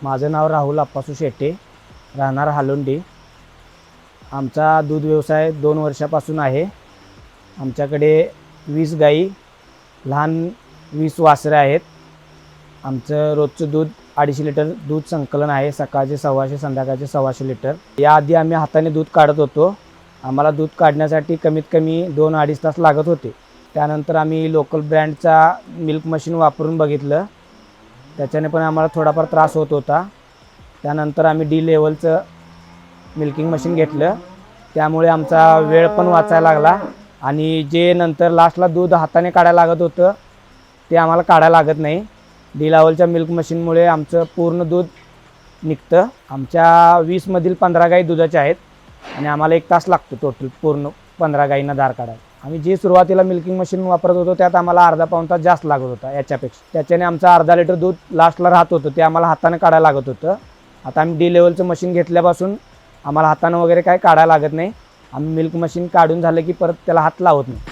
माझं नाव राहुल अप्पासू शेट्टे, राहणार हालोंडी। आमचा दूध व्यवसाय 2 वर्षापासून आहे। आमच्याकडे 20 गाई, लहान 20 वासरे आहेत। आमचं रोजचं दूध 250 लिटर दूध संकलन आहे। सकाळचे 125, संध्याकाळचे 125 लिटर। याआधी आम्ही हाताने दूध काढत होतो। आम्हाला दूध काढण्यासाठी कमीत कमी 2-2.5 तास लागत होते। त्यानंतर आम्ही लोकल ब्रँडचा मिल्क मशीन वापरून बघितलं, त्याच्याने पण आम्हाला थोडाफार त्रास होत होता। त्यानंतर आम्ही डी लेवलचं मिल्किंग मशीन घेतलं, त्यामुळे आमचा वेळ पण वाचायला लागला आणि जे नंतर लास्टला दूध हाताने काढायला लागत होतं ते आम्हाला काढायला लागत नाही। डी लेवलच्या मिल्क मशीनमुळे आमचं पूर्ण दूध निघतं। आमच्या 20 मधील 15 गाई दुधाच्या आहेत आणि आम्हाला 1 तास लागतो टोटल पूर्ण 15 गाईंना धार काढायला। आम्ही जे सुरुवातीला मिल्किंग मशीन वापरत होतो त्यात आम्हाला अर्धा-पाऊण तास जास्त लागत होता याच्यापेक्षा। त्याच्याने आमचं अर्धा लिटर दूध लास्टला राहत होतं, ते आम्हाला हाताने काढायला लागत होतं। आता आम्ही डी लेवलचं मशीन घेतल्यापासून आम्हाला हाताने वगैरे काय काढायला लागत नाही। आम्ही मिल्क मशीन काढून झालं की परत त्याला हात लावत नाही।